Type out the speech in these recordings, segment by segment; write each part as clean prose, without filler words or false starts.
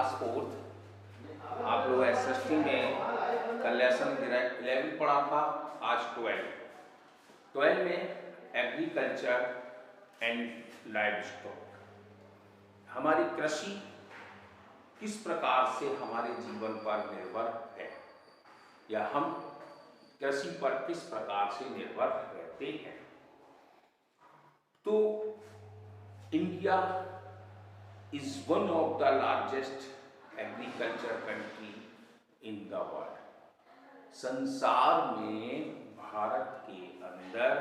Class fourth. आप लोग SST में कल लेसन 11 पढ़ा था, आज 12 में एग्रीकल्चर एंड लाइव स्टॉक, हमारी कृषि किस प्रकार से हमारे जीवन पर निर्भर है या हम कृषि पर किस प्रकार से निर्भर रहते हैं। तो India is one of the largest agriculture country in the world। संसार में भारत के अंदर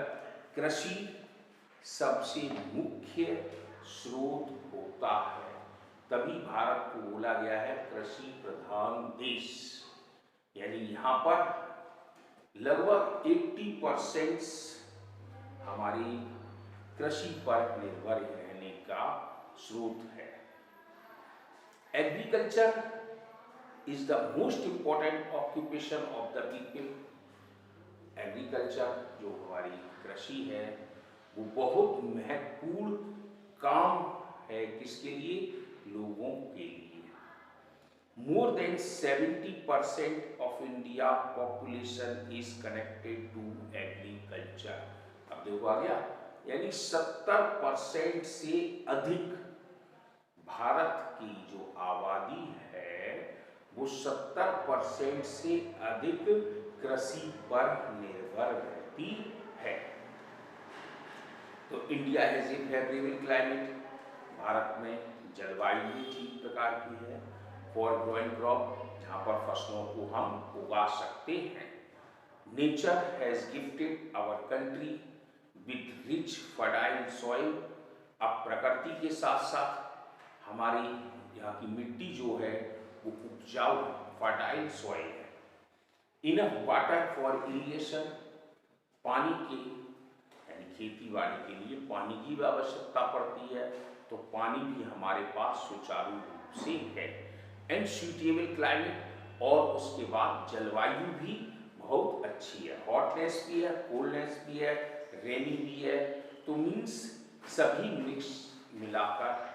कृषि सबसे मुख्य स्रोत होता है, तभी भारत को बोला गया है कृषि प्रधान देश। यानी यहाँ पर लगभग 80% हमारी कृषि पर निर्भर रहने का स्रोत है। Agriculture is the most important occupation of the people। Agriculture जो हमारी कृषि है वो बहुत महत्वपूर्ण काम है, किसके लिए? लोगों के लिए। More than 70% of India population is connected to agriculture। अब देखो आ गया, यानी 70% से अधिक भारत की जो आबादी है वो 70% से अधिक कृषि पर निर्भर रहती है। तो India has a favourable climate, Bharat में जलवायु भी ठीक प्रकार की है फॉर ग्रोइंग क्रॉप, जहाँ पर फसलों को हम उगा सकते हैं। Nature has gifted our country with rich fertile soil. अब प्रकृति के साथ साथ हमारी यहाँ की मिट्टी जो है वो उपजाऊ फर्टाइल सॉइल है। इनफ वाटर फॉर इरिगेशन, पानी की यानी खेती बाड़ी के लिए पानी की भी आवश्यकता पड़ती है, तो पानी भी हमारे पास सुचारू रूप से है। एंड सूटेबल क्लाइमेट, और उसके बाद जलवायु भी बहुत अच्छी है, हॉटनेस भी है, कोल्डनेस भी है, रेनी भी है। तो मीन्स सभी मिक्स मिलाकर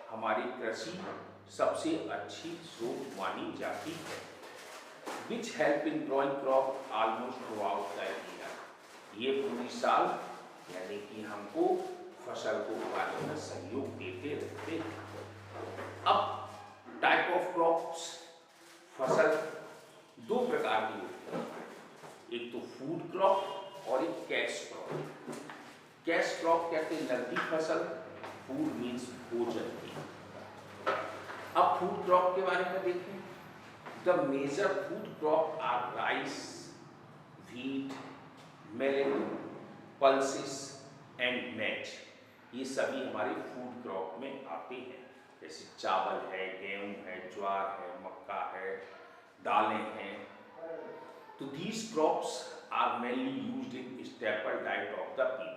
हमारी कृषि सबसे अच्छी स्रोत मानी जाती है। Which help in growing crop almost through out the year. ये पूरी साल यानी कि हमको फसल को उगाने में सहयोग देते रहते हैं। अब टाइप ऑफ क्रॉप्स, फसल दो प्रकार की होती है, एक तो फूड क्रॉप और एक कैश क्रॉप। कैश क्रॉप कहते हैं नकदी फसल, फूड मीन्स भोजन की। अब फूड क्रॉप के बारे में देखें। The major food crop are rice, wheat, millet, pulses and maize. ये सभी हमारे फूड क्रॉप में आते हैं, जैसे चावल है, गेहूं है, ज्वार है, मक्का है, दालें हैं। तो these crops are mainly used in staple diet of the people.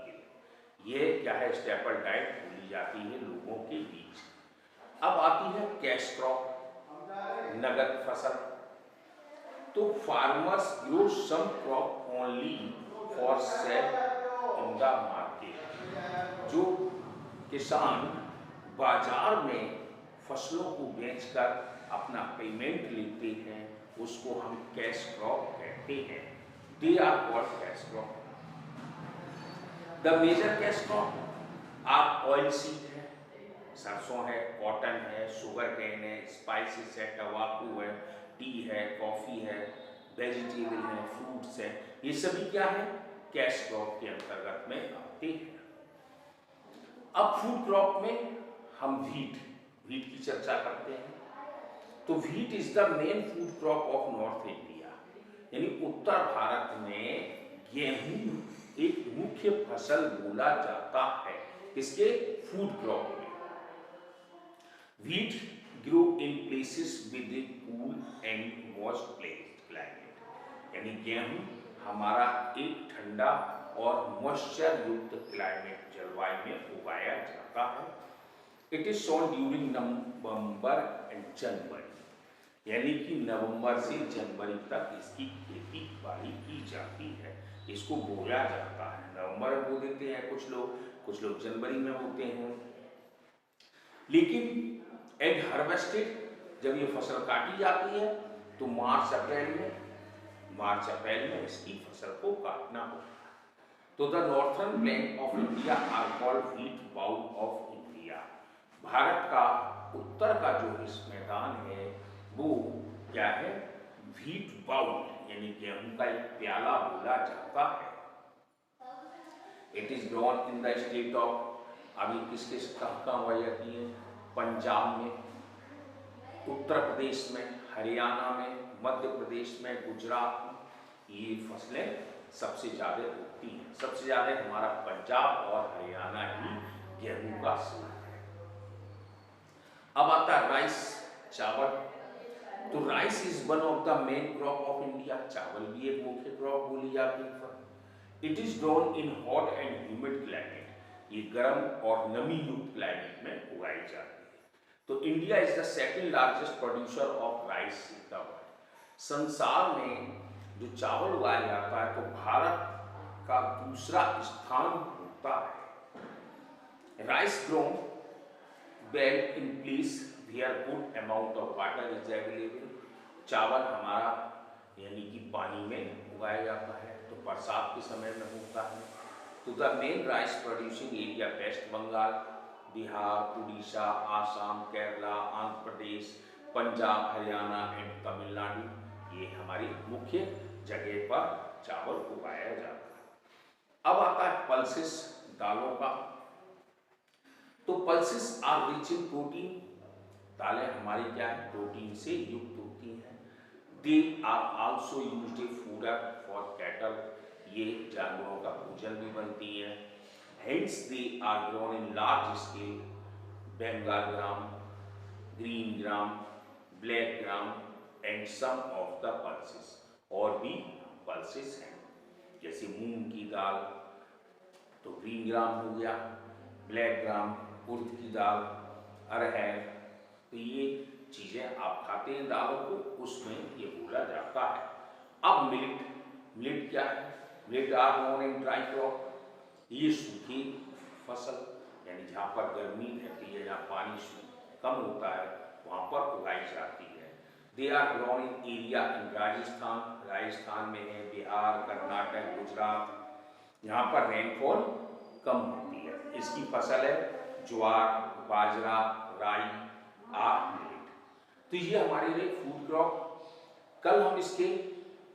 ये क्या है? स्टेपल डाइट बोली जाती है लोगों के बीच। अब आती है कैश क्रॉप, नगद फसल। तो farmers grow some crop only for sale in the market. जो किसान बाजार में फसलों को बेचकर अपना पेमेंट लेते हैं उसको हम कैश क्रॉप कहते हैं। They are called cash crop. The major cash crop are oil seed है, सरसों है, कॉटन है, शुगर केन है, स्पाइसेस है, टबाकू है, टी है, कॉफी है, वेजिटेबल है, फ्रूट्स है। ये सभी क्या है? कैश क्रॉप के अंतर्गत में आते हैं। अब फूड क्रॉप में हम व्हीट की चर्चा करते हैं। तो wheat is the main food crop of north India, यानी उत्तर भारत में गेहूं एक मुख्य फसल बोला जाता है। किसके? फूड क्रॉप में। Wheat grow in places with A cool and moist climate, यानी गेहूं हमारा एक ठंडा और मॉइस्चर युक्त क्लाइमेट जलवायु में उगाया जाता है। It is sown during November and January, यानी कि नवंबर से जनवरी तक इसकी खेती बाड़ी की जाती है, इसको बोया जाता है। नवंबर में बो देते हैं कुछ लोग जनवरी में बोते हैं। लेकिन एग हार्वेस्टेड जब ये फसल काटी जाती है तो मार्च अप्रैल में इसकी फसल को काटना होता है। तो the northern plain of India are called wheat bowl of India. Bharat का उत्तर का जो इस मैदान है वो क्या है, व्हीट बाउल यानी गेहूं का एक प्याला बोला जाता है। It is grown in the state of, अभी किसके कहाँ उगाई जाती है, पंजाब में, उत्तर प्रदेश में, हरियाणा में, मध्य प्रदेश में, गुजरात में, ये फसलें सबसे ज्यादा उगती हैं। सबसे ज्यादा हमारा पंजाब और हरियाणा ही गेहूं का सीजन है। अब आता है राइस, चावल। तो rice is one of the main crop of India. चावल भी एक मुख्य क्रॉप बोली जाती है। It is grown in hot and humid climate. ये गर्म और नमी युक्त क्लाइमेट में उगाई जाती है। तो India is the second largest producer of rice in the world. संसार में जो चावल उगाया जाता है तो भारत का दूसरा स्थान होता है। Rice grown well in place where good amount of water is available. चावल हमारा यानी कि पानी में उगाया जाता है, तो बरसात के समय में होता है। तो the main rice producing area West Bengal, Bihar, Orissa, Assam, Kerala, Andhra Pradesh, Punjab, Haryana and Tamil Nadu, ये हमारी मुख्य जगह पर चावल उगाया जाता है। अब आता है पल्सेस, दालों का। तो pulses are rich in protein. दालें हमारी क्या है, प्रोटीन से युक्त होती हैं। They are also used a fodder for cattle. ये जानवरों का भोजन भी बनती है। Hence they are grown in large scale. Bengal gram, green gram, black gram and some of the pulses. और भी पल्सेस हैं, जैसे मूंग की दाल तो ग्रीन ग्राम हो गया, ब्लैक ग्राम उड़द की दाल, अरहर, तो ये चीजें आप खाते हैं दालों को, उसमें ये बोला जाता है। अब मिलेट क्या है, millet are known in dry crop. ये सूखी फसल यानी जहाँ पर गर्मी रहती है, जहाँ पानी कम होता है, वहाँ पर उगाई जाती है। They are grown in area in Rajasthan में है, बिहार, कर्नाटक, गुजरात, यहाँ पर रेनफॉल कम होती है। इसकी फसल है ज्वार, बाजरा, राई, मिलेट। तो ये हमारे लिए फूड क्रॉप। कल हम इसके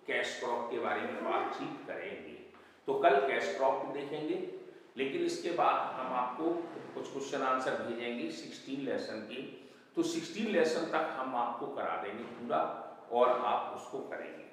कैश क्रॉप के बारे में बातचीत करेंगे, तो कल कैश क्रॉप देखेंगे। लेकिन इसके बाद हम आपको कुछ क्वेश्चन आंसर भेजेंगे 16 लेसन की। तो 16 लेसन तक हम आपको करा देंगे पूरा और आप उसको करेंगे।